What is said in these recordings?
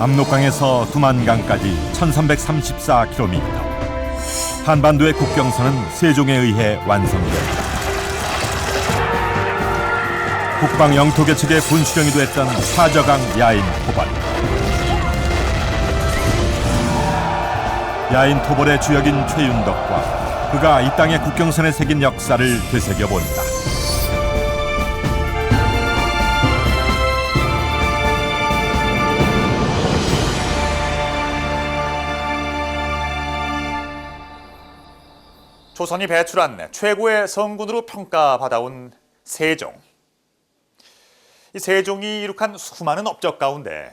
압록강에서 두만강까지 1334km. 한반도의 국경선은 세종에 의해 완성됐다. 북방 영토 개척의 분수령이도 했던 사저강 야인 토벌. 야인 토벌의 주역인 최윤덕과 그가 이 땅의 국경선에 새긴 역사를 되새겨본다. 조선이 배출한 최고의 성군으로 평가받아온 세종. 이 세종이 이룩한 수많은 업적 가운데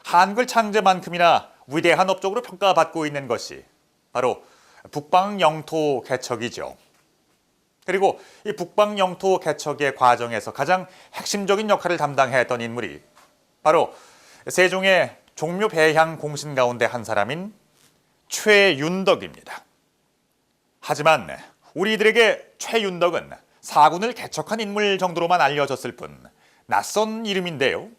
한글 창제만큼이나 위대한 업적으로 평가받고 있는 것이 바로 북방 영토 개척이죠. 그리고 이 북방 영토 개척의 과정에서 가장 핵심적인 역할을 담당했던 인물이 바로 세종의 종묘 배향 공신 가운데 한 사람인 최윤덕입니다. 하지만 우리들에게 최윤덕은 사군을 개척한 인물 정도로만 알려졌을 뿐 낯선 이름인데요.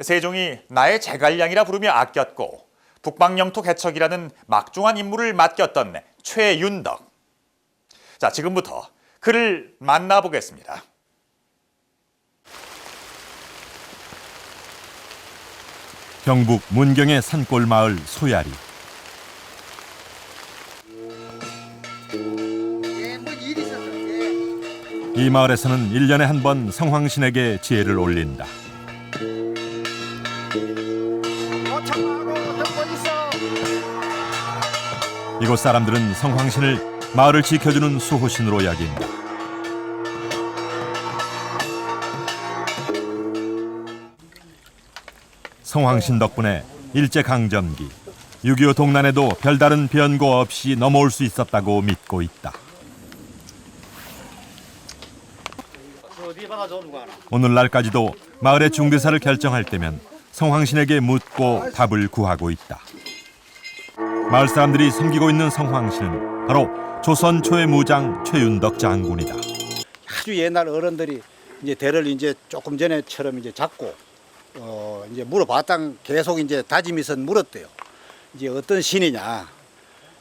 세종이 나의 제갈량이라 부르며 아꼈고 북방영토 개척이라는 막중한 임무를 맡겼던 최윤덕. 자, 지금부터 그를 만나보겠습니다. 경북 문경의 산골 마을 소야리. 이 마을에서는 1년에 한 번 성황신에게 제를 올린다. 이곳 사람들은 성황신을 마을을 지켜주는 수호신으로 여긴다. 성황신 덕분에 일제강점기, 6.25 동란에도 별다른 변고 없이 넘어올 수 있었다고 믿고 있다. 오늘날까지도 마을의 중대사를 결정할 때면 성황신에게 묻고 답을 구하고 있다. 마을 사람들이 섬기고 있는 성황신은 바로 조선 초의 무장 최윤덕 장군이다. 아주 옛날 어른들이 이제 대를 이제 조금 전에처럼 이제 잡고 이제 물어봤다 계속 이제 다짐이선 물었대요. 이제 어떤 신이냐.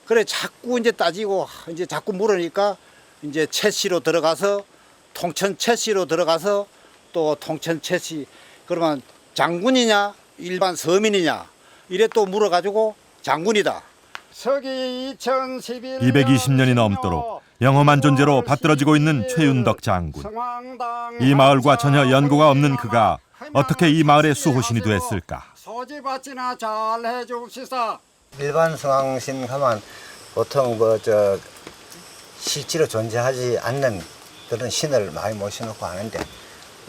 그래 자꾸 이제 따지고 이제 자꾸 물으니까 이제 채씨로 들어가서 통천 채씨로 들어가서 또 통천 채씨 그러면 장군이냐 일반 서민이냐 이래 또 물어가지고 장군이다. 서기 220년이 넘도록 영험한 존재로 받들어지고 있는 최윤덕 장군. 이 마을과 전혀 연고가 없는 그가 어떻게 이 마을의 수호신이 됐을까? 소지받지나 잘 해줍시다. 일반 성황신 가면 보통 실제로 존재하지 않는 그런 신을 많이 모셔놓고 하는데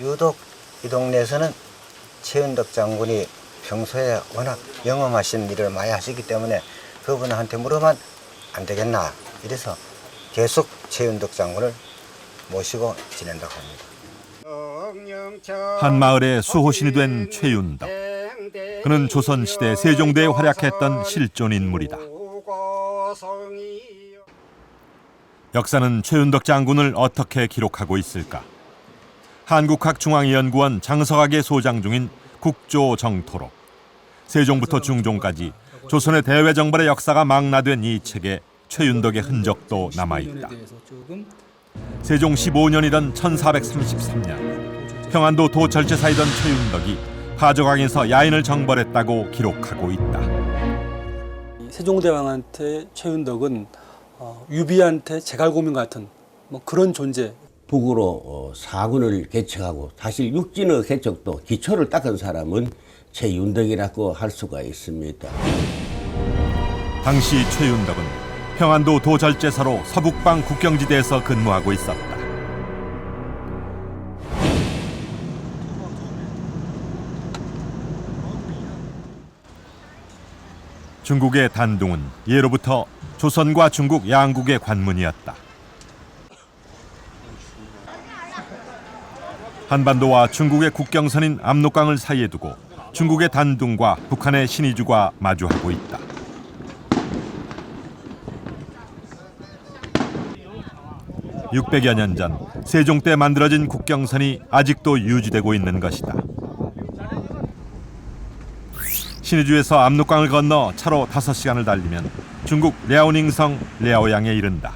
유독 이 동네에서는 최윤덕 장군이 평소에 워낙 영험하신 일을 많이 하시기 때문에 그분한테 물으면 안 되겠나 이래서 계속 최윤덕 장군을 모시고 지낸다고 합니다. 한 마을의 수호신이 된 최윤덕. 그는 조선시대 세종대에 활약했던 실존 인물이다. 역사는 최윤덕 장군을 어떻게 기록하고 있을까? 한국학중앙연구원 장석학의 소장 중인 국조정토록. 세종부터 중종까지 조선의 대외정벌의 역사가 망라된 이 책에 최윤덕의 흔적도 남아있다. 세종 15년이던 1433년 평안도 도철제사이던 최윤덕이 파저강에서 야인을 정벌했다고 기록하고 있다. 세종대왕한테 최윤덕은 유비한테 제갈고민 같은 그런 존재. 북으로 사군을 개척하고 사실 육진의 개척도 기초를 닦은 사람은 최윤덕이라고 할 수가 있습니다. 당시 최윤덕은 평안도 도절제사로 서북방 국경지대에서 근무하고 있었다. 중국의 단둥은 예로부터 조선과 중국 양국의 관문이었다. 한반도와 중국의 국경선인 압록강을 사이에 두고 중국의 단둥과 북한의 신의주가 마주하고 있다. (600여 년) 전 세종 때 만들어진 국경선이 아직도 유지되고 있는 것이다. 신의주에서 압록강을 건너 차로 5시간을 달리면 중국 랴오닝성 랴오양에 이른다.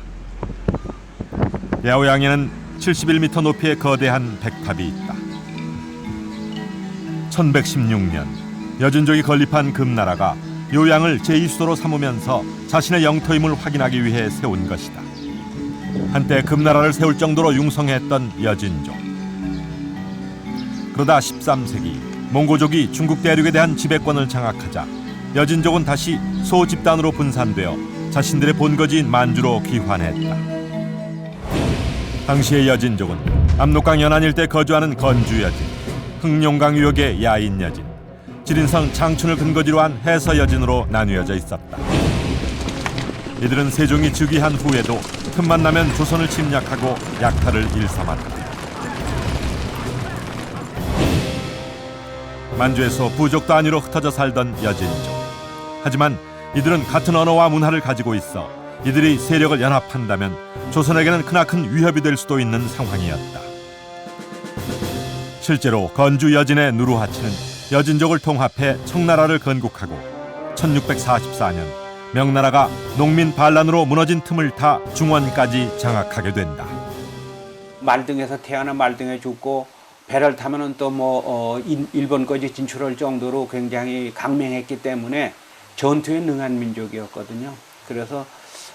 랴오양에는 71m 높이의 거대한 백탑이 있다. 1116년 여진족이 건립한 금나라가 요양을 제2수도로 삼으면서 자신의 영토임을 확인하기 위해 세운 것이다. 한때 금나라를 세울 정도로 융성했던 여진족. 그러다 13세기 몽고족이 중국 대륙에 대한 지배권을 장악하자 여진족은 다시 소집단으로 분산되어 자신들의 본거지인 만주로 귀환했다. 당시의 여진족은 압록강 연안 일대 거주하는 건주 여진, 흑룡강 유역의 야인 여진, 지린성 장춘을 근거지로 한 해서 여진으로 나뉘어져 있었다. 이들은 세종이 즉위한 후에도 틈만 나면 조선을 침략하고 약탈을 일삼았다. 만주에서 부족 단위로 흩어져 살던 여진족. 하지만 이들은 같은 언어와 문화를 가지고 있어 이들이 세력을 연합한다면 조선에게는 크나큰 위협이 될 수도 있는 상황이었다. 실제로 건주 여진의 누르하치는 여진족을 통합해 청나라를 건국하고 1644년 명나라가 농민 반란으로 무너진 틈을 타 중원까지 장악하게 된다. 말등에서 태어나 말등에 죽고 배를 타면은 또 일본까지 진출할 정도로 굉장히 강맹했기 때문에 전투에 능한 민족이었거든요. 그래서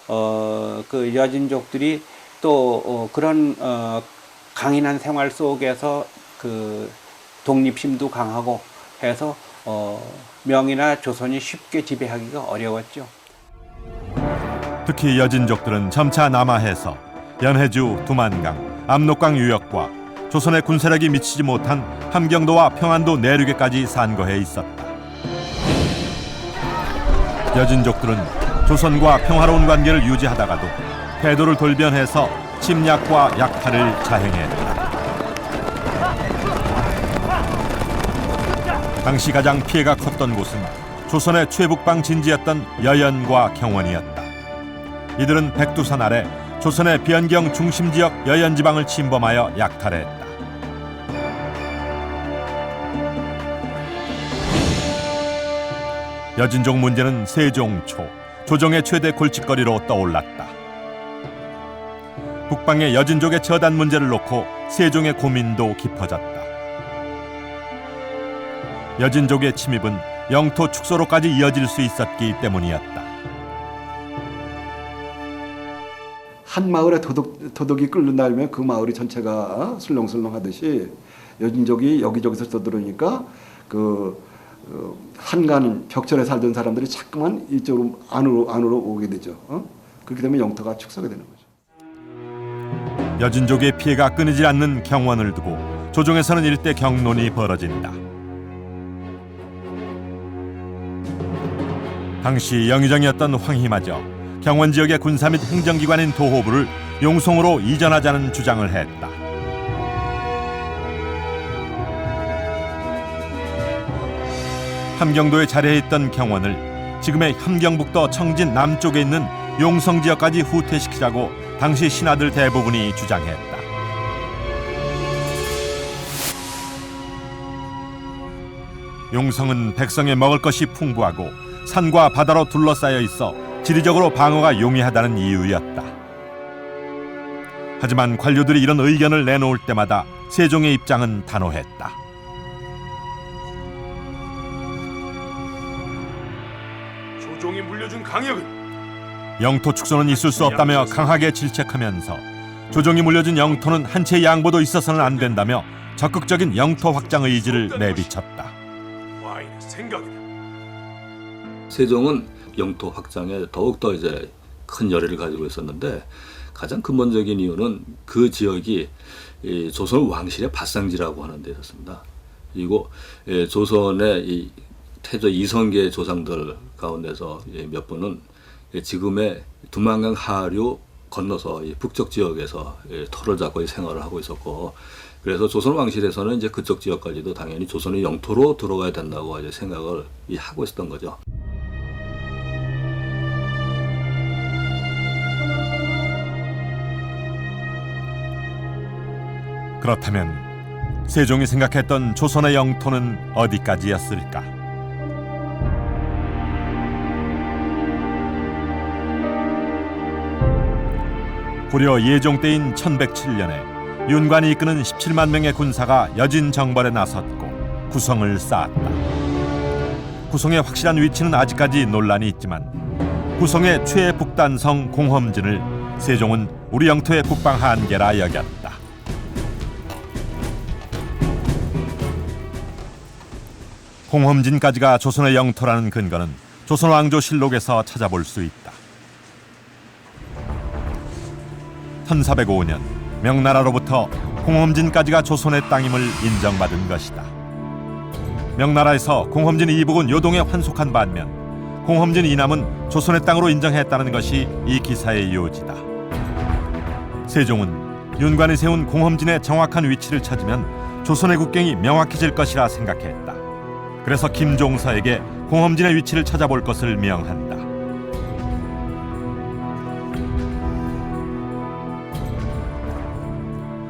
그 여진족들이 또 그런 강인한 생활 속에서 그 독립심도 강하고 해서 명이나 조선이 쉽게 지배하기가 어려웠죠. 특히 여진족들은 점차 남하해서 연해주, 두만강, 압록강 유역과 조선의 군세력이 미치지 못한 함경도와 평안도 내륙에까지 산거해 있었다. 여진족들은 조선과 평화로운 관계를 유지하다가도 태도를 돌변해서 침략과 약탈을 자행했다. 당시 가장 피해가 컸던 곳은 조선의 최북방 진지였던 여연과 경원이었다. 이들은 백두산 아래 조선의 변경 중심지역 여연지방을 침범하여 약탈했다. 여진족 문제는 세종 초 조정의 최대 골칫거리로 떠올랐다. 북방의 여진족의 처단 문제를 놓고 세종의 고민도 깊어졌다. 여진족의 침입은 영토 축소로까지 이어질 수 있었기 때문이었다. 한 마을에 도둑이 끓는다면 그 마을이 전체가 술렁술렁하듯이 여진족이 여기저기서 떠들어오니까 한간 벽천에 살던 사람들이 자꾸만 이쪽으로 안으로 오게 되죠. 그렇게 되면 영토가 축소가 되는 거죠. 여진족의 피해가 끊이지 않는 경원을 두고 조정에서는 일대 경론이 벌어진다. 당시 영의정이었던 황희마저 경원 지역의 군사 및 행정기관인 도호부를 용송으로 이전하자는 주장을 했다. 함경도에 자리했던 경원을 지금의 함경북도 청진 남쪽에 있는 용성 지역까지 후퇴시키자고 당시 신하들 대부분이 주장했다. 용성은 백성의 먹을 것이 풍부하고 산과 바다로 둘러싸여 있어 지리적으로 방어가 용이하다는 이유였다. 하지만 관료들이 이런 의견을 내놓을 때마다 세종의 입장은 단호했다. 조종이 물려준 강역은 영토 축소는 있을 수 없다며 강하게 질책하면서 조정이 물려준 영토는 한 채 양보도 있어서는 안 된다며 적극적인 영토 확장 의지를 내비쳤다. 와인의 생각이다. 세종은 영토 확장에 더욱더 이제 큰 열의를 가지고 있었는데 가장 근본적인 이유는 그 지역이 조선 왕실의 밭상지라고 하는 데 있었습니다. 그리고 조선의 이 태조 이성계의 조상들 가운데서 몇 분은 지금의 두만강 하류 건너서 북쪽 지역에서 터를 잡고 생활을 하고 있었고, 그래서 조선 왕실에서는 이제 그쪽 지역까지도 당연히 조선의 영토로 들어가야 된다고 이제 생각을 하고 있었던 거죠. 그렇다면 세종이 생각했던 조선의 영토는 어디까지였을까? 고려 예종 때인 1107년에 윤관이 이끄는 17만 명의 군사가 여진 정벌에 나섰고 구성을 쌓았다. 구성의 확실한 위치는 아직까지 논란이 있지만 구성의 최북단성 공험진을 세종은 우리 영토의 국방 한계라 여겼다. 공험진까지가 조선의 영토라는 근거는 조선왕조실록에서 찾아볼 수 있다. 1405년 명나라로부터 공험진까지가 조선의 땅임을 인정받은 것이다. 명나라에서 공험진 이북은 요동에 환속한 반면 공험진 이남은 조선의 땅으로 인정했다는 것이 이 기사의 요지다. 세종은 윤관이 세운 공험진의 정확한 위치를 찾으면 조선의 국경이 명확해질 것이라 생각했다. 그래서 김종서에게 공험진의 위치를 찾아볼 것을 명한다.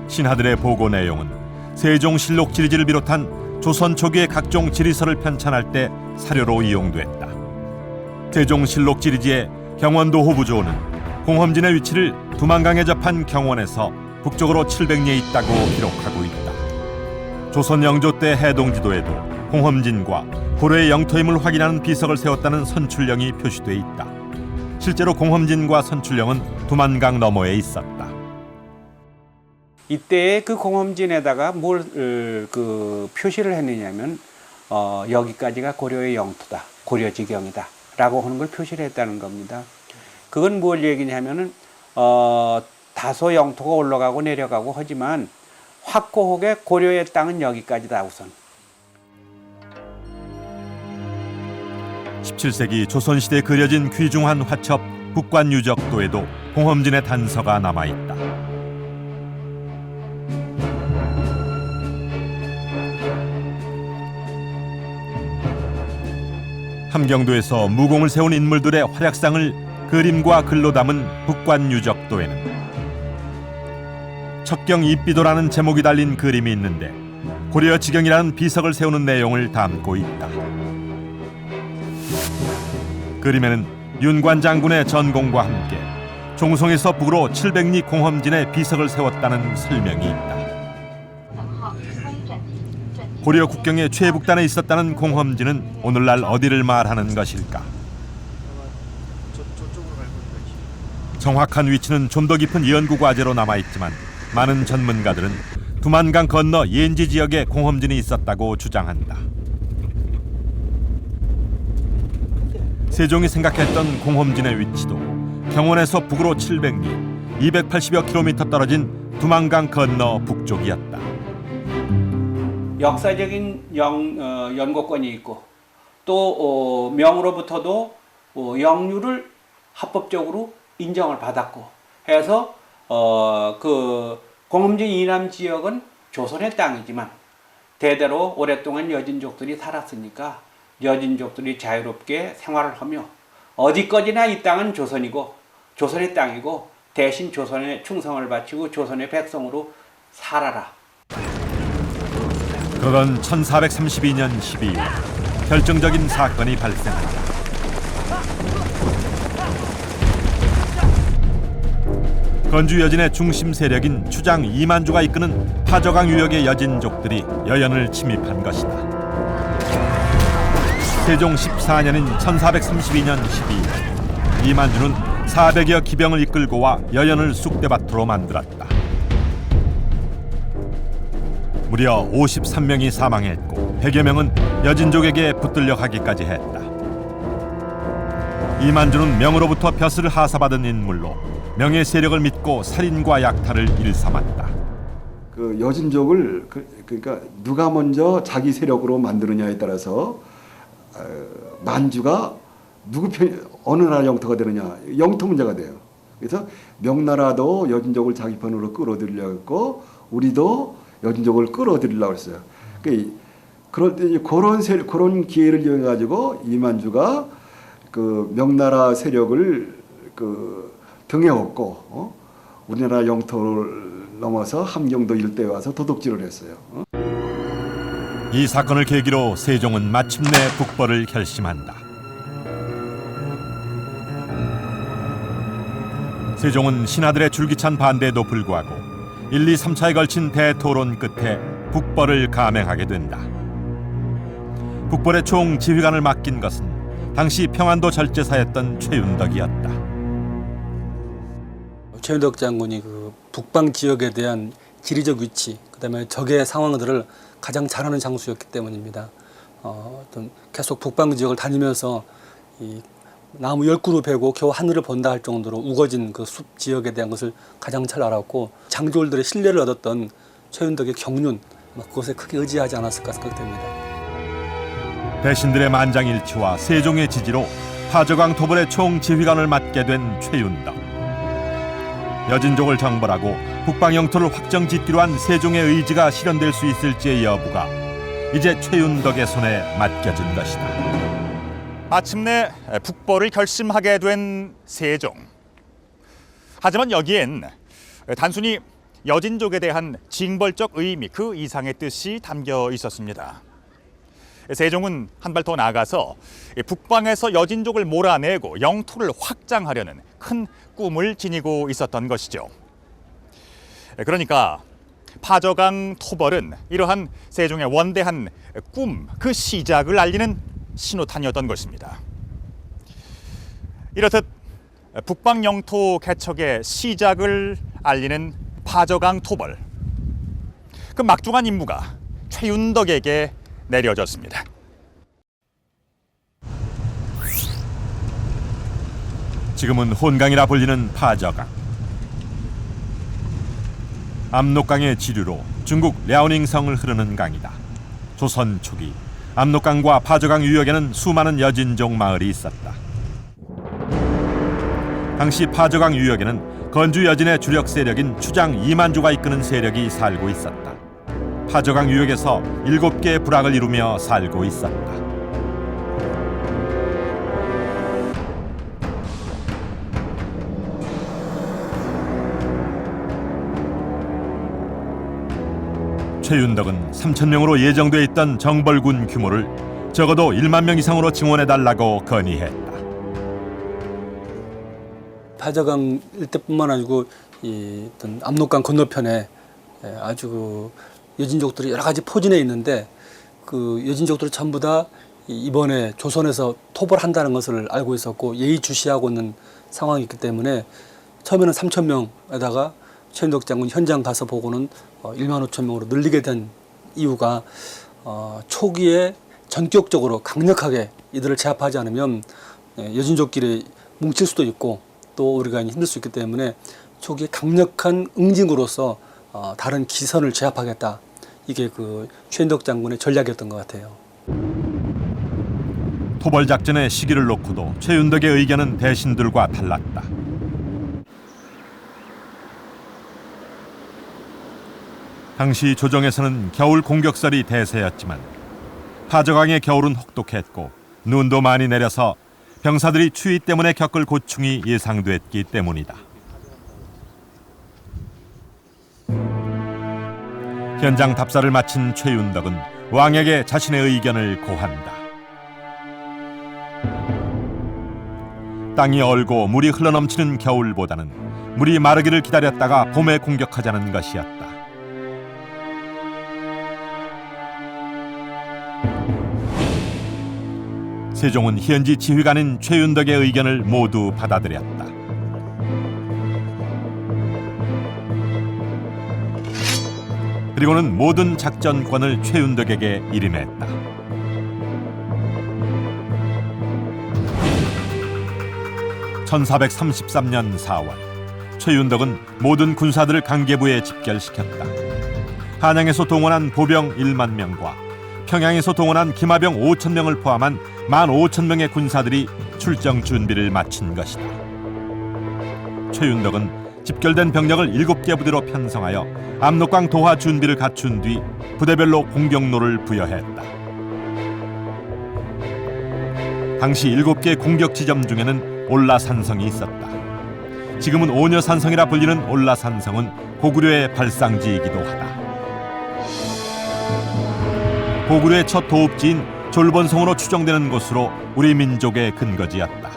신하들의 보고 내용은 세종실록 지리지를 비롯한 조선 초기의 각종 지리서를 편찬할 때 사료로 이용됐다. 세종실록 지리지의 경원도 호부조는 공험진의 위치를 두만강에 접한 경원에서 북쪽으로 700리 있다고 기록하고 있다. 조선 영조 때 해동지도에도 공험진과 고려의 영토임을 확인하는 비석을 세웠다는 선출령이 표시돼 있다. 실제로 공험진과 선출령은 두만강 너머에 있었다. 이때 그 공험진에다가 뭘 표시를 했느냐면 여기까지가 고려의 영토다, 고려지경이다 라고 하는 걸 표시를 했다는 겁니다. 그건 뭘 얘기냐면은 다소 영토가 올라가고 내려가고 하지만 확고하게 고려의 땅은 여기까지다 우선. 17세기 조선시대에 그려진 귀중한 화첩 북관유적도에도 공험진의 단서가 남아있다. 함경도에서 무공을 세운 인물들의 활약상을 그림과 글로 담은 북관유적도에는 척경 입비도라는 제목이 달린 그림이 있는데 고려지경이라는 비석을 세우는 내용을 담고 있다. 그림에는 윤관 장군의 전공과 함께 종성에서 북으로 700리 공험진에 비석을 세웠다는 설명이 있다. 고려 국경의 최북단에 있었다는 공험진은 오늘날 어디를 말하는 것일까? 정확한 위치는 좀 더 깊은 연구 과제로 남아있지만 많은 전문가들은 두만강 건너 옌지 지역에 공험진이 있었다고 주장한다. 세종이 생각했던 공험진의 위치도 경원에서 북으로 700리, 280여 킬로미터 떨어진 두만강 건너 북쪽이었다. 역사적인 연고권이 있고 또 명으로부터도 영유를 합법적으로 인정을 받았고 해서 그 공험진 이남 지역은 조선의 땅이지만 대대로 오랫동안 여진족들이 살았으니까 여진족들이 자유롭게 생활을 하며 어디까지나 이 땅은 조선이고 조선의 땅이고 대신 조선에 충성을 바치고 조선의 백성으로 살아라. 그러던 1432년 12월 결정적인 사건이 발생한다. 건주 여진의 중심 세력인 추장 이만주가 이끄는 파저강 유역의 여진족들이 여연을 침입한 것이다. 세종 14년인 1432년 12월 이만주는 400여 기병을 이끌고 와 여연을 쑥대밭으로 만들었다. 무려 53명이 사망했고 100여 명은 여진족에게 붙들려 가기까지 했다. 이만주는 명으로부터 벼슬을 하사받은 인물로 명의 세력을 믿고 살인과 약탈을 일삼았다. 그 여진족을 그러니까 누가 먼저 자기 세력으로 만드느냐에 따라서 만주가 누구 편 어느 나라 영토가 되느냐 영토 문제가 돼요. 그래서 명나라도 여진족을 자기 편으로 끌어들이려고 했고 우리도 여진족을 끌어들이려고 했어요. 그럴 때 그런 기회를 이용해 가지고 이만주가 그 명나라 세력을 등에 업고 우리나라 영토를 넘어서 함경도 일대에 와서 도둑질을 했어요. 이 사건을 계기로 세종은 마침내 북벌을 결심한다. 세종은 신하들의 줄기찬 반대에도 불구하고 1, 2, 3차에 걸친 대토론 끝에 북벌을 감행하게 된다. 북벌의 총 지휘관을 맡긴 것은 당시 평안도 절제사였던 최윤덕이었다. 최윤덕 장군이 그 북방 지역에 대한 지리적 위치, 그다음에 적의 상황들을 가장 잘 아는 장수였기 때문입니다. 어떤 계속 북방 지역을 다니면서 이 나무 10그루 베고 겨우 하늘을 본다 할 정도로 우거진 그 숲 지역에 대한 것을 가장 잘 알았고 장졸들의 신뢰를 얻었던 최윤덕의 경륜, 그것에 크게 의지하지 않았을까 생각됩니다. 대신들의 만장일치와 세종의 지지로 파저강 토벌의 총 지휘관을 맡게 된 최윤덕. 여진족을 정벌하고 북방 영토를 확정 짓기로 한 세종의 의지가 실현될 수 있을지의 여부가 이제 최윤덕의 손에 맡겨진 것이다. 마침내 북벌을 결심하게 된 세종. 하지만 여기엔 단순히 여진족에 대한 징벌적 의미 그 이상의 뜻이 담겨 있었습니다. 세종은 한 발 더 나아가서 북방에서 여진족을 몰아내고 영토를 확장하려는 큰 꿈을 지니고 있었던 것이죠. 그러니까 파저강 토벌은 이러한 세종의 원대한 꿈, 그 시작을 알리는 신호탄이었던 것입니다. 이렇듯 북방 영토 개척의 시작을 알리는 파저강 토벌. 그 막중한 임무가 최윤덕에게 내려졌습니다. 지금은 혼강이라 불리는 파저강. 압록강의 지류로 중국 랴오닝성을 흐르는 강이다. 조선 초기 압록강과 파저강 유역에는 수많은 여진족 마을이 있었다. 당시 파저강 유역에는 건주 여진의 주력 세력인 추장 이만주가 이끄는 세력이 살고 있었다. 파저강 유역에서 7개의 부락을 이루며 살고 있었다. 최윤덕은 3,000명으로 예정돼 있던 정벌군 규모를 적어도 1만 명 이상으로 증원해달라고 건의했다. 파저강 일대뿐만 아니고 이 어떤 압록강 건너편에 아주 그 여진족들이 여러 가지 포진해 있는데 그 여진족들이 전부 다 이번에 조선에서 토벌한다는 것을 알고 있었고 예의주시하고 있는 상황이기 때문에 처음에는 3,000명에다가 최윤덕 장군 현장 가서 보고는 1만 5천 명으로 늘리게 된 이유가 초기에 전격적으로 강력하게 이들을 제압하지 않으면 여진족끼리 뭉칠 수도 있고 또 우리가 힘들 수 있기 때문에 초기에 강력한 응징으로서 다른 기선을 제압하겠다. 이게 그 최윤덕 장군의 전략이었던 것 같아요. 토벌 작전의 시기를 놓고도 최윤덕의 의견은 대신들과 달랐다. 당시 조정에서는 겨울 공격설이 대세였지만 파저강의 겨울은 혹독했고 눈도 많이 내려서 병사들이 추위 때문에 겪을 고충이 예상됐기 때문이다. 현장 답사를 마친 최윤덕은 왕에게 자신의 의견을 고한다. 땅이 얼고 물이 흘러넘치는 겨울보다는 물이 마르기를 기다렸다가 봄에 공격하자는 것이었다. 세종은 현지 지휘관인 최윤덕의 의견을 모두 받아들였다. 그리고는 모든 작전권을 최윤덕에게 일임했다. (1433년 4월) 최윤덕은 모든 군사들을 강계부에 집결시켰다. 한양에서 동원한 보병 1만 명과 평양에서 동원한 기마병 5천 명을 포함한 15,000명의 군사들이 출정 준비를 마친 것이다. 최윤덕은 집결된 병력을 7개 부대로 편성하여 압록강 도하 준비를 갖춘 뒤 부대별로 공격로를 부여했다. 당시 7개 공격 지점 중에는 올라산성이 있었다. 지금은 오녀산성이라 불리는 올라산성은 고구려의 발상지이기도 하다. 고구려의 첫 도읍지인 졸본성으로 추정되는 곳으로 우리 민족의 근거지였다.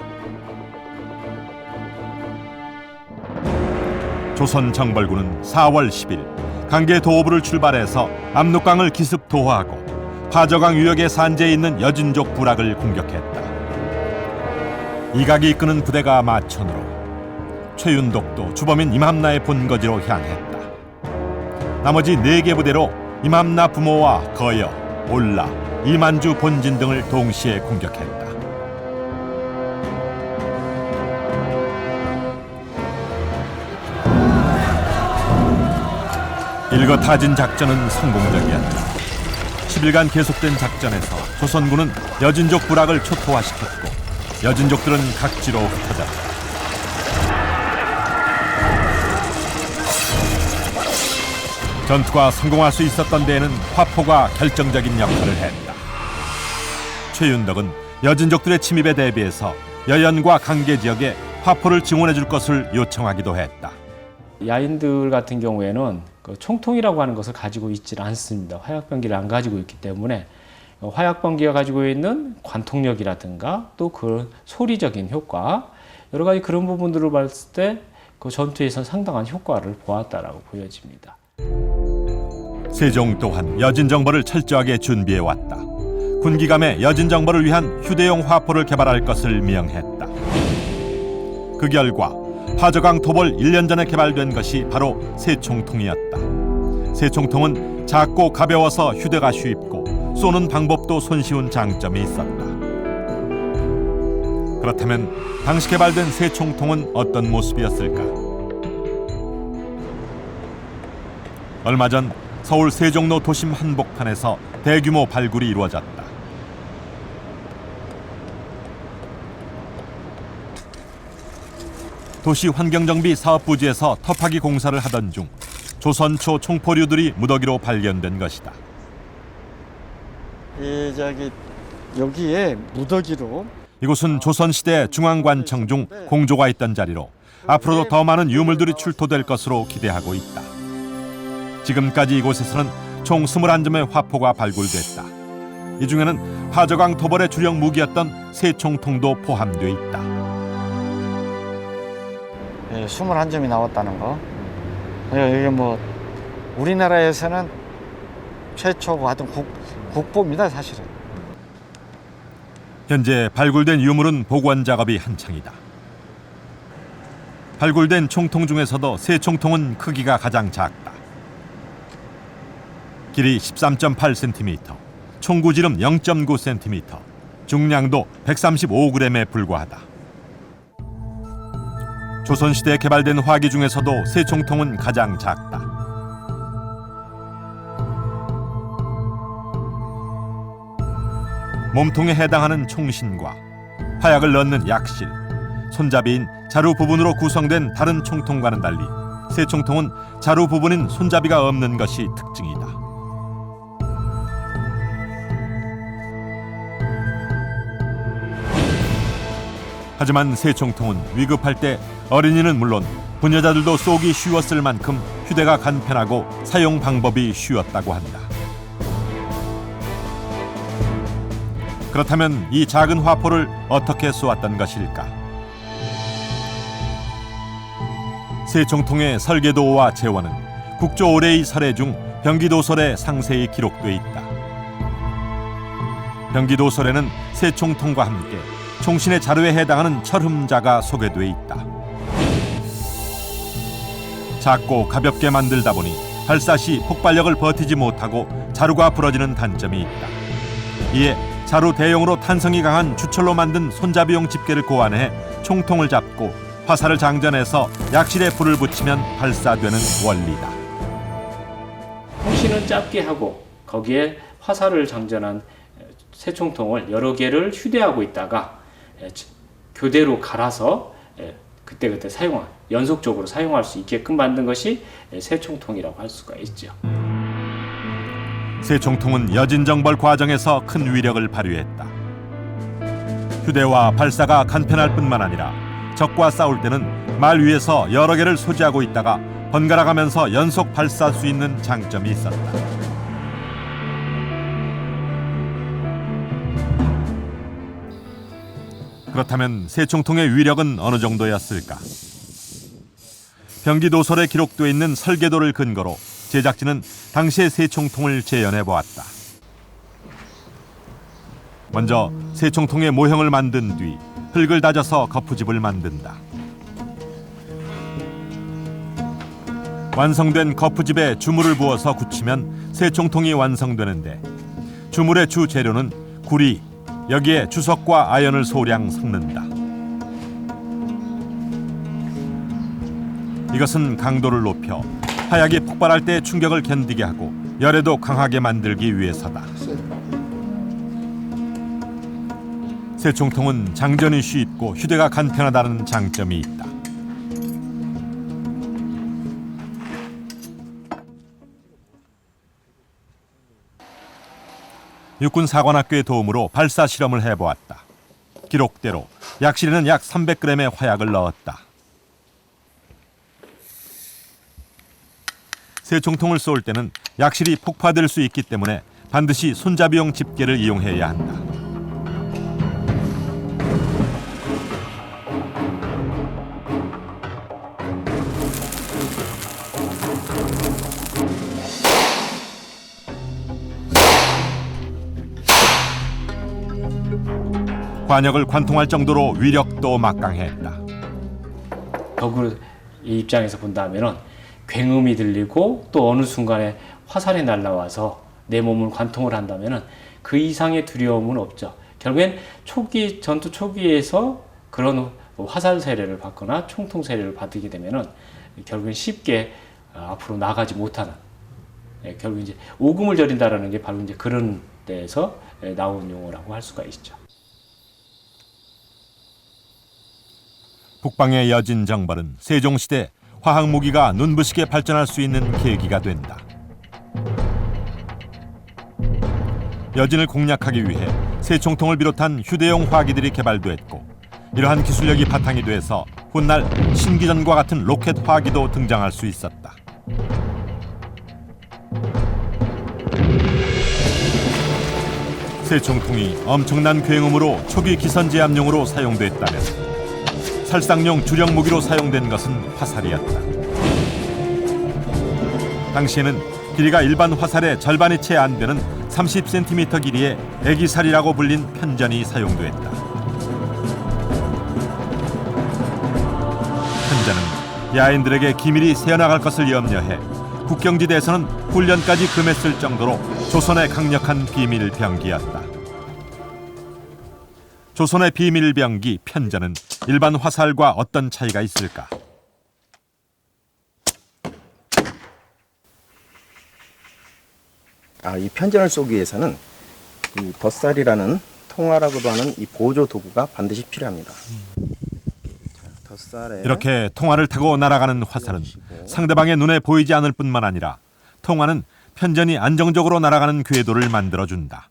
조선 정벌군은 4월 10일 강계 도호부를 출발해서 압록강을 기습 도하하고 파저강 유역의 산지에 있는 여진족 부락을 공격했다. 이각이 이끄는 부대가 마천으로, 최윤덕도 주범인 임함나의 본거지로 향했다. 나머지 4개 부대로 임함나 부모와 거여, 올라, 이만주 본진 등을 동시에 공격했다. 일거타진 작전은 성공적이었다. 10일간 계속된 작전에서 조선군은 여진족 부락을 초토화시켰고 여진족들은 각지로 흩어졌다. 전투가 성공할 수 있었던 데에는 화포가 결정적인 역할을 했다. 최윤덕은 여진족들의 침입에 대비해서 여연과 강계 지역에 화포를 증원해 줄 것을 요청하기도 했다. 야인들 같은 경우에는 그 총통이라고 하는 것을 가지고 있지는 않습니다. 화약병기를 안 가지고 있기 때문에 화약병기가 가지고 있는 관통력이라든가 또 그 소리적인 효과, 여러 가지 그런 부분들을 봤을 때 그 전투에서 상당한 효과를 보았다라고 보여집니다. 세종 또한 여진 정벌을 철저하게 준비해 왔다. 군기감에 여진 정벌을 위한 휴대용 화포를 개발할 것을 명했다. 그 결과 파저강 토벌 1년 전에 개발된 것이 바로 새총통이었다. 새총통은 작고 가벼워서 휴대가 쉽고 쏘는 방법도 손쉬운 장점이 있었다. 그렇다면 당시 개발된 새총통은 어떤 모습이었을까? 얼마 전 서울 세종로 도심 한복판에서 대규모 발굴이 이루어졌다. 도시 환경정비 사업부지에서 터파기 공사를 하던 중 조선초 총포류들이 무더기로 발견된 것이다. 여기에 무더기로 이곳은 조선시대 중앙관청 중 공조가 있던 자리로 앞으로도 더 많은 유물들이 출토될 것으로 기대하고 있다. 지금까지 이곳에서는 총 21점의 화포가 발굴됐다. 이 중에는 파저강 토벌의 주력 무기였던 새총통도 포함되어 있다. 21점이 나왔다는 거. 이게 뭐 우리나라에서는 최초고 하여튼 국보입니다, 사실은. 현재 발굴된 유물은 복원 작업이 한창이다. 발굴된 총통 중에서도 새총통은 크기가 가장 작다. 길이 13.8cm, 총구지름 0.9cm, 중량도 135g에 불과하다. 조선시대에 개발된 화기 중에서도 새총통은 가장 작다. 몸통에 해당하는 총신과 화약을 넣는 약실, 손잡이인 자루 부분으로 구성된 다른 총통과는 달리 새총통은 자루 부분인 손잡이가 없는 것이 특징이다. 하지만 새총통은 위급할 때 어린이는 물론 부녀자들도 쏘기 쉬웠을 만큼 휴대가 간편하고 사용 방법이 쉬웠다고 한다. 그렇다면 이 작은 화포를 어떻게 쏘았던 것일까? 새총통의 설계도와 재원은 국조 올해의 설해 중 병기도설에 상세히 기록돼 있다. 병기도설에는 새총통과 함께 총신의 자루에 해당하는 철흠자가 소개돼 있다. 작고 가볍게 만들다 보니 발사 시 폭발력을 버티지 못하고 자루가 부러지는 단점이 있다. 이에 자루 대용으로 탄성이 강한 주철로 만든 손잡이용 집게를 고안해 총통을 잡고 화살을 장전해서 약실에 불을 붙이면 발사되는 원리다. 총신은 짧게 하고 거기에 화살을 장전한 새총통을 여러 개를 휴대하고 있다가 교대로 갈아서 그때그때 연속적으로 사용할 수 있게끔 만든 것이 새총통이라고 할 수가 있죠. 새총통은 여진정벌 과정에서 큰 위력을 발휘했다. 휴대와 발사가 간편할 뿐만 아니라 적과 싸울 때는 말 위에서 여러 개를 소지하고 있다가 번갈아 가면서 연속 발사할 수 있는 장점이 있었다. 그렇다면 새총통의 위력은 어느 정도였을까? 병기 도설에 기록되어 있는 설계도를 근거로 제작진은 당시의 새총통을 재현해 보았다. 먼저 새총통의 모형을 만든 뒤 흙을 다져서 거푸집을 만든다. 완성된 거푸집에 주물을 부어서 굳히면 새총통이 완성되는데 주물의 주 재료는 구리, 여기에 주석과 아연을 소량 섞는다. 이것은 강도를 높여 화약이 폭발할 때 충격을 견디게 하고 열에도 강하게 만들기 위해서다. 새총통은 장전이 쉽고 휴대가 간편하다는 장점이 있다. 육군사관학교의 도움으로 발사 실험을 해보았다. 기록대로 약실에는 약 300g의 화약을 넣었다. 새총통을 쏠 때는 약실이 폭파될 수 있기 때문에 반드시 손잡이용 집게를 이용해야 한다. 관역을 관통할 정도로 위력도 막강했다. 덕의 입장에서 본다면은 굉음이 들리고 또 어느 순간에 화살이 날라와서 내 몸을 관통을 한다면은 그 이상의 두려움은 없죠. 결국엔 전투 초기에서 그런 화살 세례를 받거나 총통 세례를 받게 되면은 결국엔 쉽게 앞으로 나가지 못하는, 결국 이제 오금을 저린다라는 게 바로 이제 그런 데에서 나온 용어라고 할 수가 있죠. 북방의 여진 정벌은 세종시대 화학무기가 눈부시게 발전할 수 있는 계기가 된다. 여진을 공략하기 위해 새총통을 비롯한 휴대용 화기들이 개발됐고 이러한 기술력이 바탕이 돼서 훗날 신기전과 같은 로켓 화기도 등장할 수 있었다. 새총통이 엄청난 굉음으로 초기 기선제압용으로 사용됐다면 살상용 주력 무기로 사용된 것은 화살이었다. 당시에는 길이가 일반 화살의 절반이 채 안 되는 30cm 길이의 애기살이라고 불린 편전이 사용됐다. 편전은 야인들에게 기밀이 새어나갈 것을 염려해 국경지대에서는 훈련까지 금했을 정도로 조선의 강력한 비밀 병기였다. 조선의 비밀 병기 편전은 일반 화살과 어떤 차이가 있을까? 이 편전을 쏘기 위해서는 이 덧살이라는 통화라고도 하는 이 보조 도구가 반드시 필요합니다. 덧살에 이렇게 통화를 타고 날아가는 화살은 상대방의 눈에 보이지 않을 뿐만 아니라 통화는 편전이 안정적으로 날아가는 궤도를 만들어준다.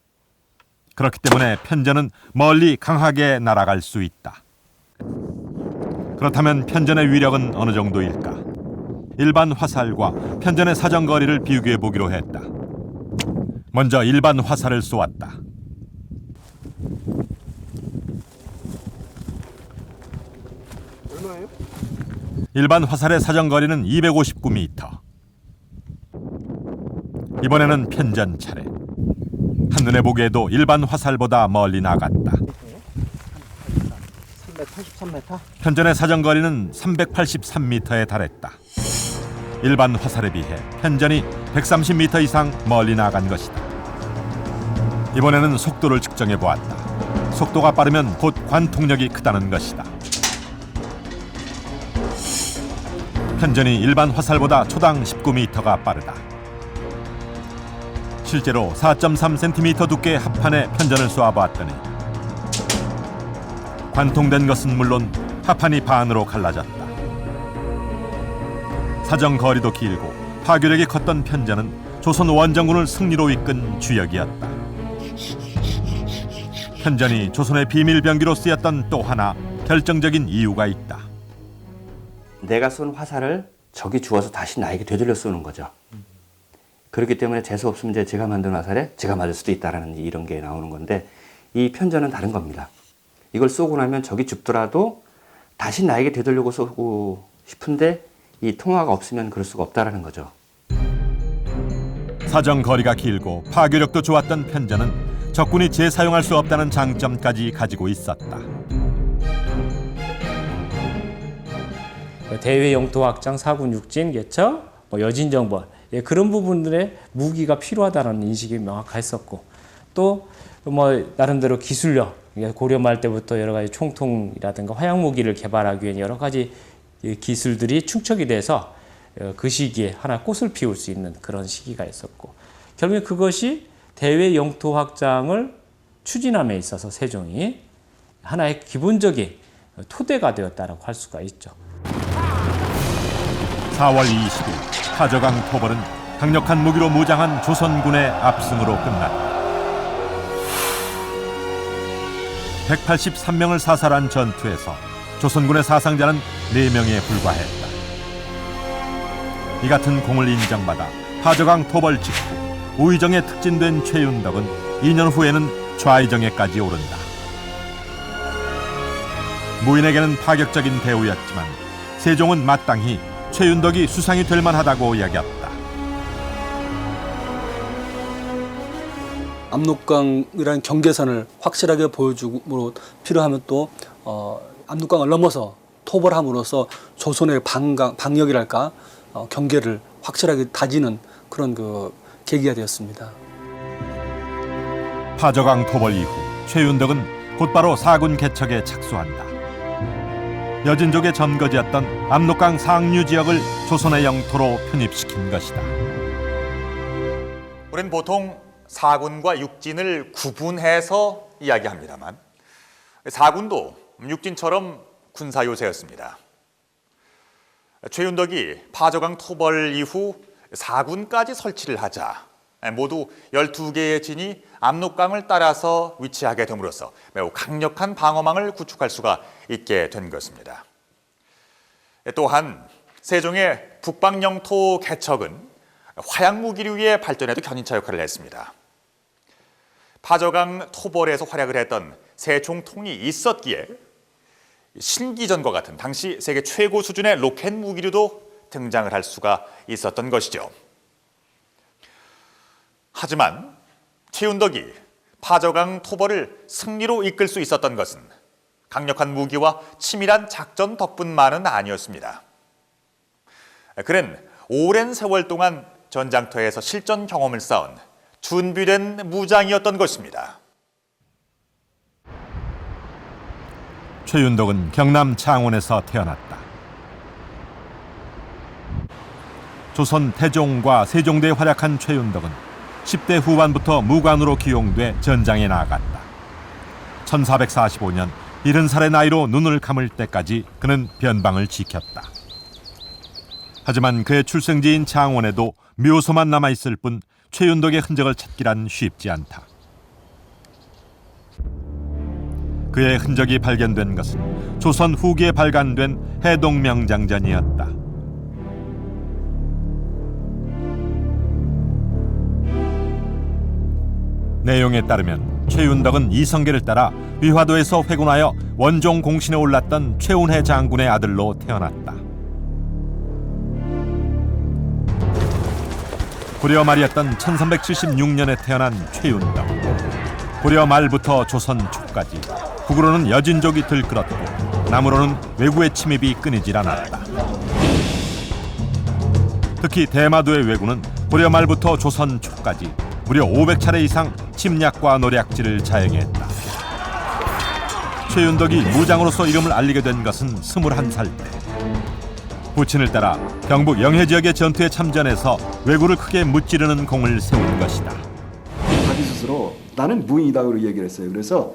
그렇기 때문에 편전은 멀리 강하게 날아갈 수 있다. 그렇다면 편전의 위력은 어느 정도일까? 일반 화살과 편전의 사정거리를 비교해 보기로 했다. 먼저 일반 화살을 쏘았다. 얼마예요? 일반 화살의 사정거리는 259m. 이번에는 편전 차례. 한눈에 보기에도 일반 화살보다 멀리 나갔다. 383m? 편전의 사정거리는 383m에 달했다. 일반 화살에 비해 편전이 130m 이상 멀리 나간 것이다. 이번에는 속도를 측정해 보았다. 속도가 빠르면 곧 관통력이 크다는 것이다. 편전이 일반 화살보다 초당 19m가 빠르다. 실제로 4.3cm 두께의 합판에 편전을 쏘아보았더니 관통된 것은 물론 합판이 반으로 갈라졌다. 사정거리도 길고 파괴력이 컸던 편전은 조선 원정군을 승리로 이끈 주역이었다. 편전이 조선의 비밀병기로 쓰였던 또 하나 결정적인 이유가 있다. 내가 쏜 화살을 적이 주워서 다시 나에게 되돌려 쏘는 거죠. 그렇기 때문에 재수 없으면 이제 제가 만든 화살에 제가 맞을 수도 있다라는 이런 게 나오는 건데, 이 편전은 다른 겁니다. 이걸 쏘고 나면 적이 죽더라도 다시 나에게 되돌리고 쏘고 싶은데 이 통화가 없으면 그럴 수가 없다라는 거죠. 사정 거리가 길고 파괴력도 좋았던 편전은 적군이 재사용할 수 없다는 장점까지 가지고 있었다. 대외 영토 확장, 사군 육진 개척, 여진 정벌 그런 부분들의 무기가 필요하다는 인식이 명확했었고 또 나름대로 기술력 고려 말 때부터 여러 가지 총통이라든가 화약 무기를 개발하기 위한 여러 가지 기술들이 충족이 돼서 그 시기에 하나 꽃을 피울 수 있는 그런 시기가 있었고 결국에 그것이 대외 영토 확장을 추진함에 있어서 세종이 하나의 기본적인 토대가 되었다라고 할 수가 있죠. 4월 20일 파저강 토벌은 강력한 무기로 무장한 조선군의 압승으로 끝났다. 183명을 사살한 전투에서 조선군의 사상자는 4명에 불과했다. 이 같은 공을 인정받아 파저강 토벌 직후 우의정에 특진된 최윤덕은 2년 후에는 좌의정에까지 오른다. 무인에게는 파격적인 대우였지만 세종은 마땅히 최윤덕이 수상이 될 만하다고 여겼다. 압록강이라는 경계선을 확실하게 보여주므로 필요하면 또 압록강을 넘어서 토벌함으로써 조선의 방역이랄까 경계를 확실하게 다지는 그런 계기가 되었습니다. 파저강 토벌 이후 최윤덕은 곧바로 사군 개척에 착수한다. 여진족의 점거지였던 압록강 상류 지역을 조선의 영토로 편입시킨 것이다. 우리는 보통 사군과 육진을 구분해서 이야기합니다만 사군도 육진처럼 군사요새였습니다. 최윤덕이 파저강 토벌 이후 사군까지 설치를 하자 모두 12개의 진이 압록강을 따라서 위치하게 됨으로써 매우 강력한 방어망을 구축할 수가 있게 된 것입니다. 또한 세종의 북방 영토 개척은 화약 무기류의 발전에도 견인차 역할을 했습니다. 파저강 토벌에서 활약을 했던 세 총통이 있었기에 신기전과 같은 당시 세계 최고 수준의 로켓 무기류도 등장을 할 수가 있었던 것이죠. 하지만 최윤덕이 파저강 토벌을 승리로 이끌 수 있었던 것은 강력한 무기와 치밀한 작전 덕분만은 아니었습니다. 그는 오랜 세월 동안 전장터에서 실전 경험을 쌓은 준비된 무장이었던 것입니다. 최윤덕은 경남 창원에서 태어났다. 조선 태종과 세종대에 활약한 최윤덕은 10대 후반부터 무관으로 기용돼 전장에 나아갔다. 1445년 70살의 나이로 눈을 감을 때까지 그는 변방을 지켰다. 하지만 그의 출생지인 창원에도 묘소만 남아있을 뿐 최윤덕의 흔적을 찾기란 쉽지 않다. 그의 흔적이 발견된 것은 조선 후기에 발간된 해동명장전이었다. 내용에 따르면 최윤덕은 이성계를 따라 위화도에서 회군하여 원종 공신에 올랐던 최운해 장군의 아들로 태어났다. 고려 말이었던 1376년에 태어난 최윤덕. 고려 말부터 조선 초까지 북으로는 여진족이 들끓었고 남으로는 외구의 침입이 끊이질 않았다. 특히 대마도의 왜구는 고려 말부터 조선 초까지 무려 500차례 이상 침략과 노략질을 자행했다. 최윤덕이 무장으로서 이름을 알리게 된 것은 21살 때. 부친을 따라 경북 영해 지역의 전투에 참전해서 왜구를 크게 무찌르는 공을 세운 것이다. 자기 스스로 나는 무인이다고 얘기를 했어요. 그래서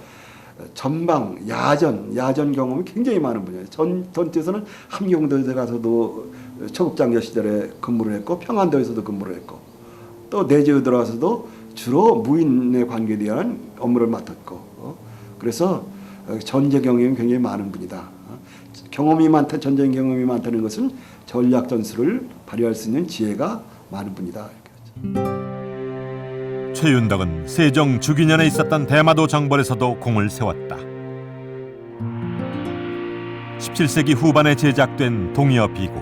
전방, 야전 경험이 굉장히 많은 분이에요. 전투에서는 함경도에 가서도 초급장교 시절에 근무를 했고 평안도에서도 근무를 했고 또 내지에 들어와서도 주로 무인에 관계되는 업무를 맡았고 그래서 전쟁 경험이 굉장히 많은 분이다. 전쟁 경험이 많다는 것은 전략 전술을 발휘할 수 있는 지혜가 많은 분이다. 최윤덕은 세종 주기년에 있었던 대마도 정벌에서도 공을 세웠다. 17세기 후반에 제작된 동이어 비고,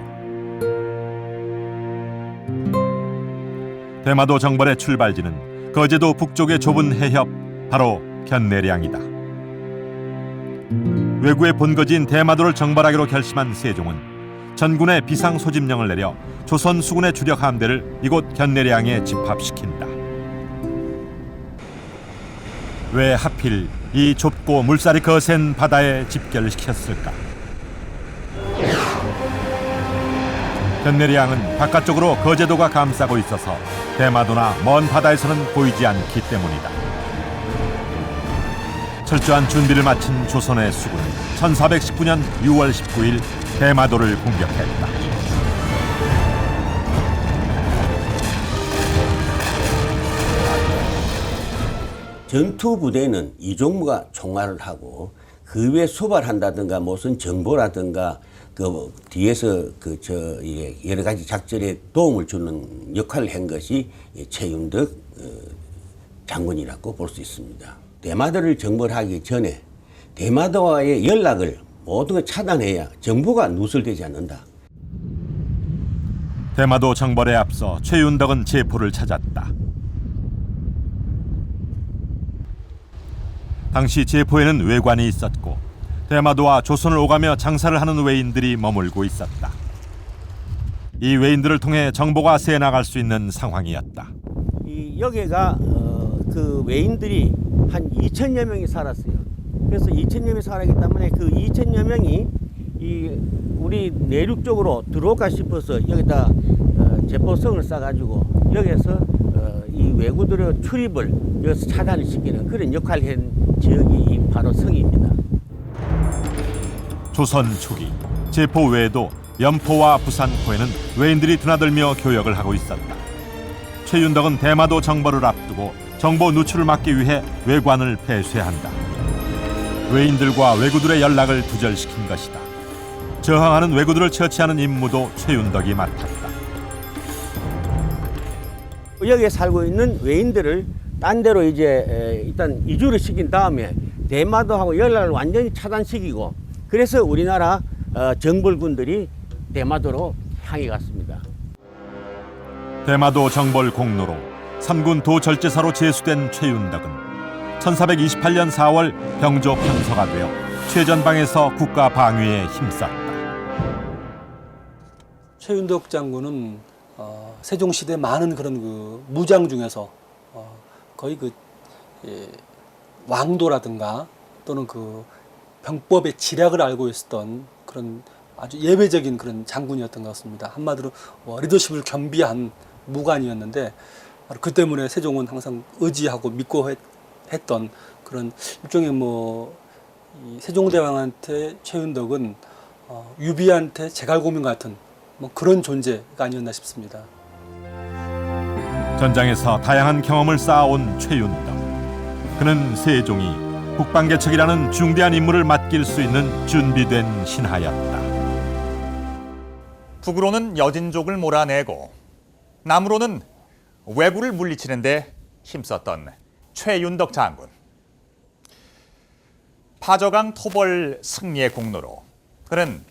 대마도 정벌의 출발지는 거제도 북쪽의 좁은 해협, 바로 견내량이다. 왜구의 본거지인 대마도를 정벌하기로 결심한 세종은 전군에 비상 소집령을 내려 조선 수군의 주력 함대를 이곳 견내량에 집합시킨다. 왜 하필 이 좁고 물살이 거센 바다에 집결시켰을까? 견내량은 바깥쪽으로 거제도가 감싸고 있어서 대마도나 먼 바다에서는 보이지 않기 때문이다. 철저한 준비를 마친 조선의 수군은 1419년 6월 19일 대마도를 공격했다. 전투 부대는 이종무가 총알을 하고 그 외에 수발한다든가 무슨 정보라든가 그 뒤에서 여러 가지 작전에 도움을 주는 역할을 한 것이 최윤덕 장군이라고 볼 수 있습니다. 대마도를 정벌하기 전에 대마도와의 연락을 모두 차단해야 정보가 누설되지 않는다. 대마도 정벌에 앞서 최윤덕은 제포를 찾았다. 당시 제포에는 외관이 있었고 대마도와 조선을 오가며 장사를 하는 외인들이 머물고 있었다. 이 외인들을 통해 정보가 새나갈 수 있는 상황이었다. 여기가 그 외인들이 한 2천여 명이 살았어요. 그래서 2천여 명이 살았기 때문에 그 2천여 명이 우리 내륙 쪽으로 들어올까 싶어서 여기다 제포성을 쌓아가지고 여기서 이 왜구들의 출입을 여기서 차단을 시키는 그런 역할을 한 지역이 바로 성입니다. 조선 초기 제포 외에도 연포와 부산포에는 외인들이 드나들며 교역을 하고 있었다. 최윤덕은 대마도 정벌을 앞두고 정보 누출을 막기 위해 외관을 폐쇄한다. 외인들과 왜구들의 연락을 두절시킨 것이다. 저항하는 왜구들을 처치하는 임무도 최윤덕이 맡았다. 여기에 살고 있는 외인들을 딴 데로 이제 일단 이주를 시킨 다음에 대마도하고 연락을 완전히 차단시키고 그래서 우리나라 정벌군들이 대마도로 향해 갔습니다. 대마도 정벌 공로로 삼군 도절제사로 제수된 최윤덕은 1428년 4월 병조 편서가 되어 최전방에서 국가 방위에 힘썼다. 최윤덕 장군은 세종시대 많은 그런 그 무장 중에서 거의 왕도라든가 또는 그 병법의 지략을 알고 있었던 그런 아주 예외적인 그런 장군이었던 것 같습니다. 한마디로 리더십을 겸비한 무관이었는데 그 때문에 세종은 항상 의지하고 믿고 했던 그런 일종의 이 세종대왕한테 최윤덕은 유비한테 제갈고민 같은 그런 존재가 아니었나 싶습니다. 전장에서 다양한 경험을 쌓아온 최윤덕. 그는 세종이 북방개척이라는 중대한 임무를 맡길 수 있는 준비된 신하였다. 북으로는 여진족을 몰아내고 남으로는 왜구를 물리치는 데 힘썼던 최윤덕 장군. 파저강 토벌 승리의 공로로 그는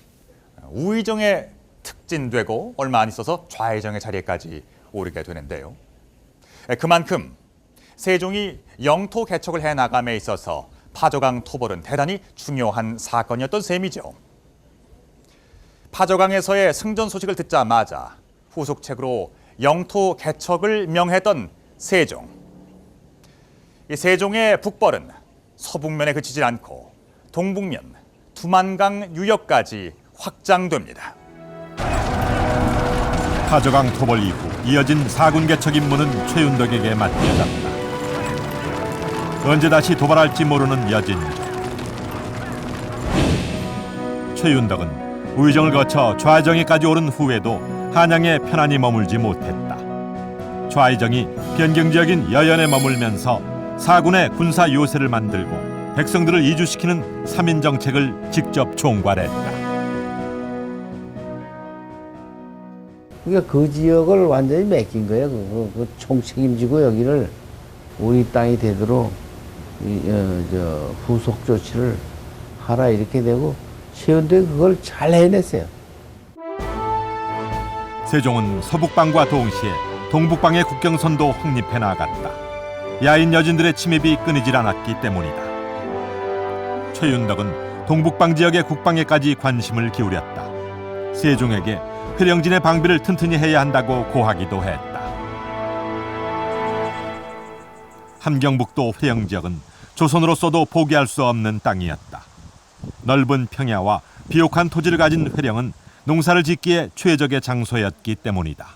우의정에 특진되고 얼마 안 있어서 좌의정의 자리에까지 오르게 되는데요. 그만큼 세종이 영토 개척을 해나감에 있어서 파저강 토벌은 대단히 중요한 사건이었던 셈이죠. 파저강에서의 승전 소식을 듣자마자 후속책으로 영토 개척을 명했던 세종. 이 세종의 북벌은 서북면에 그치지 않고 동북면 두만강 유역까지 확장됩니다. 파저강 토벌 이후 이어진 사군 개척 임무는 최윤덕에게 맡겨졌다. 언제 다시 도발할지 모르는 여진족. 최윤덕은 우의정을 거쳐 좌의정에까지 오른 후에도 한양에 편안히 머물지 못했다. 좌의정이 변경지역인 여연에 머물면서 사군의 군사 요새를 만들고 백성들을 이주시키는 3인 정책을 직접 총괄했다. 그러니까 그 지역을 완전히 맡긴 거예요. 그 총책임지고 여기를 우리 땅이 되도록 후속 조치를 하라 이렇게 되고 최윤덕이 그걸 잘 해냈어요. 세종은 서북방과 동시에 동북방의 국경선도 확립해 나갔다. 야인 여진들의 침입이 끊이질 않았기 때문이다. 최윤덕은 동북방 지역의 국방에까지 관심을 기울였다. 세종에게 회령진의 방비를 튼튼히 해야 한다고 고하기도 했다. 함경북도 회령 지역은 조선으로서도 포기할 수 없는 땅이었다. 넓은 평야와 비옥한 토지를 가진 회령은 농사를 짓기에 최적의 장소였기 때문이다.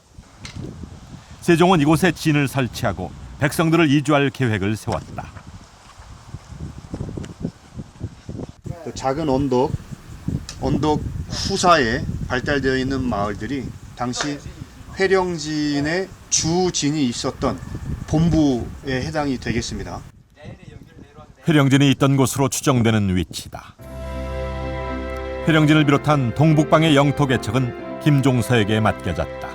세종은 이곳에 진을 설치하고 백성들을 이주할 계획을 세웠다. 작은 언덕 후사에 발달되어 있는 마을들이 당시 회령진의 주진이 있었던 본부에 해당이 되겠습니다. 회령진이 있던 곳으로 추정되는 위치다. 회령진을 비롯한 동북방의 영토 개척은 김종서에게 맡겨졌다.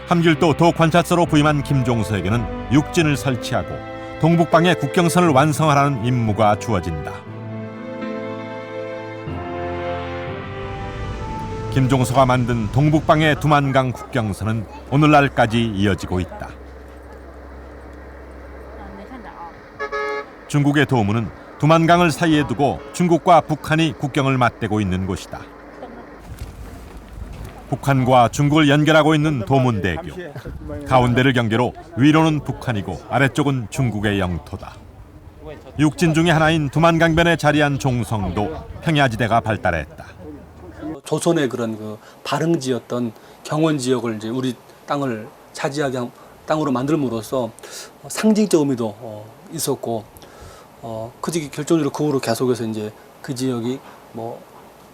함길도 도 관찰서로 부임한 김종서에게는 육진을 설치하고 동북방의 국경선을 완성하라는 임무가 주어진다. 김종서가 만든 동북방의 두만강 국경선은 오늘날까지 이어지고 있다. 중국의 도무는 두만강을 사이에 두고 중국과 북한이 국경을 맞대고 있는 곳이다. 북한과 중국을 연결하고 있는 도문대교. 가운데를 경계로 위로는 북한이고 아래쪽은 중국의 영토다. 육진 중의 하나인 두만강변에 자리한 종성도 평야지대가 발달했다. 조선의 그런 그 발흥지였던 경원 지역을 이제 우리 땅을 차지하게 땅으로 만들므로써 상징적 의미도 있었고, 그 지역이 결정적으로 그 후로 계속해서 이제 그 지역이 뭐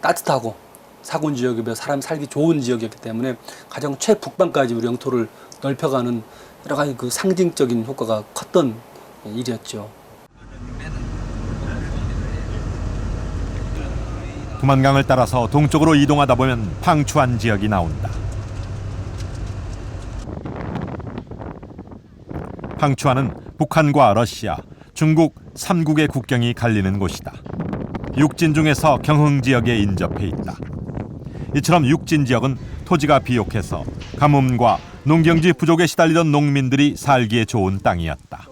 따뜻하고 사군 지역이며 사람 살기 좋은 지역이었기 때문에 가장 최북방까지 우리 영토를 넓혀가는 여러 가지 그 상징적인 효과가 컸던 일이었죠. 두만강을 따라서 동쪽으로 이동하다 보면 팡추안 지역이 나온다. 팡추안은 북한과 러시아, 중국 3국의 국경이 갈리는 곳이다. 육진 중에서 경흥 지역에 인접해 있다. 이처럼 육진 지역은 토지가 비옥해서 가뭄과 농경지 부족에 시달리던 농민들이 살기에 좋은 땅이었다.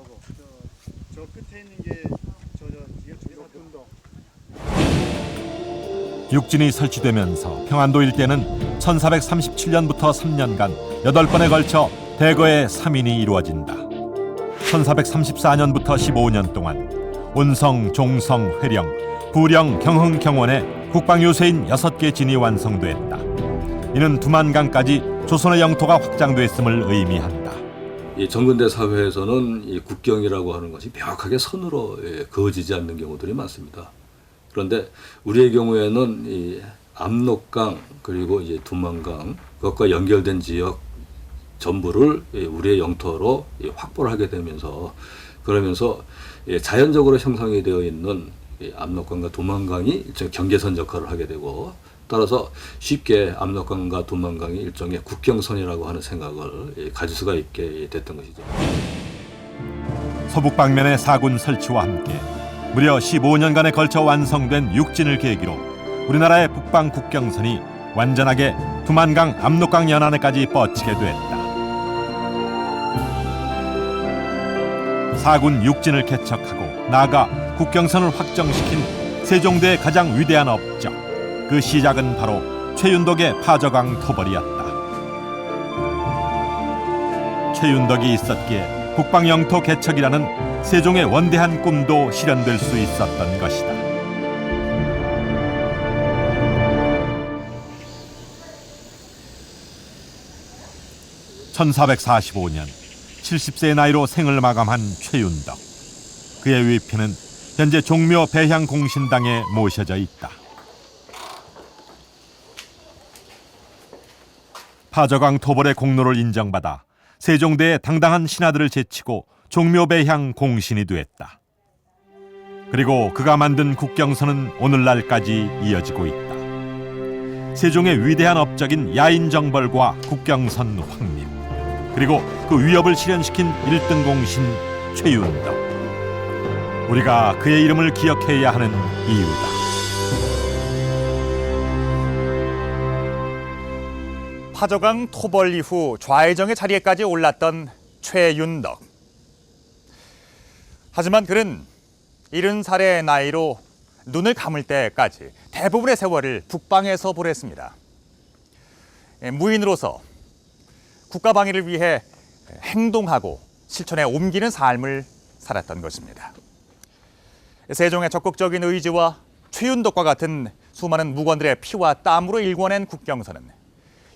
육진이 설치되면서 평안도 일대는 1437년부터 3년간 8번에 걸쳐 대거의 3인이 이루어진다. 1434년부터 15년 동안 온성, 종성, 회령, 부령, 경흥, 경원에 국방요새인 6개 진이 완성됐다. 이는 두만강까지 조선의 영토가 확장됐음을 의미한다. 이 정근대 사회에서는 이 국경이라고 하는 것이 명확하게 선으로 그어지지 않는 경우들이 많습니다. 그런데 우리의 경우에는 이 압록강 그리고 이제 두만강 그것과 연결된 지역 전부를 우리의 영토로 확보를 하게 되면서 그러면서 자연적으로 형성이 되어 있는 압록강과 두만강이 일종의 경계선 역할을 하게 되고 따라서 쉽게 압록강과 두만강이 일종의 국경선이라고 하는 생각을 가질 수가 있게 됐던 것이죠. 서북 방면의 사군 설치와 함께 무려 15년간에 걸쳐 완성된 육진을 계기로 우리나라의 북방 국경선이 완전하게 두만강 압록강 연안에까지 뻗치게 됐다. 사군 육진을 개척하고 나아가 국경선을 확정시킨 세종대의 가장 위대한 업적, 그 시작은 바로 최윤덕의 파저강 토벌이었다. 최윤덕이 있었기에 북방 영토 개척이라는 세종의 원대한 꿈도 실현될 수 있었던 것이다. (1445년) 70세의 나이로 생을 마감한 최윤덕. 그의 위패는 현재 종묘 배향 공신당에 모셔져 있다. 파저강 토벌의 공로를 인정받아 세종대의 당당한 신하들을 제치고 종묘 배향 공신이 되었다. 그리고 그가 만든 국경선은 오늘날까지 이어지고 있다. 세종의 위대한 업적인 야인정벌과 국경선 확립, 그리고 그 위협을 실현시킨 1등 공신 최윤덕. 우리가 그의 이름을 기억해야 하는 이유다. 화저강 토벌 이후 좌회정의 자리에까지 올랐던 최윤덕. 하지만 그는 70살의 나이로 눈을 감을 때까지 대부분의 세월을 북방에서 보냈습니다. 무인으로서 국가 방위를 위해 행동하고 실천에 옮기는 삶을 살았던 것입니다. 세종의 적극적인 의지와 최윤덕과 같은 수많은 묵원들의 피와 땀으로 일궈낸 국경선은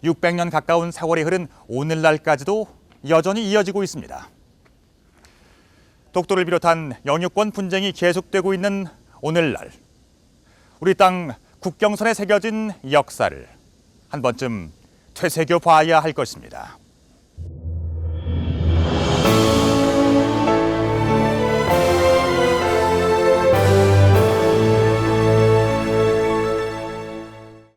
600년 가까운 세월이 흐른 오늘날까지도 여전히 이어지고 있습니다. 독도를 비롯한 영유권 분쟁이 계속되고 있는 오늘날, 우리 땅 국경선에 새겨진 역사를 한 번쯤 되새겨 봐야 할 것입니다.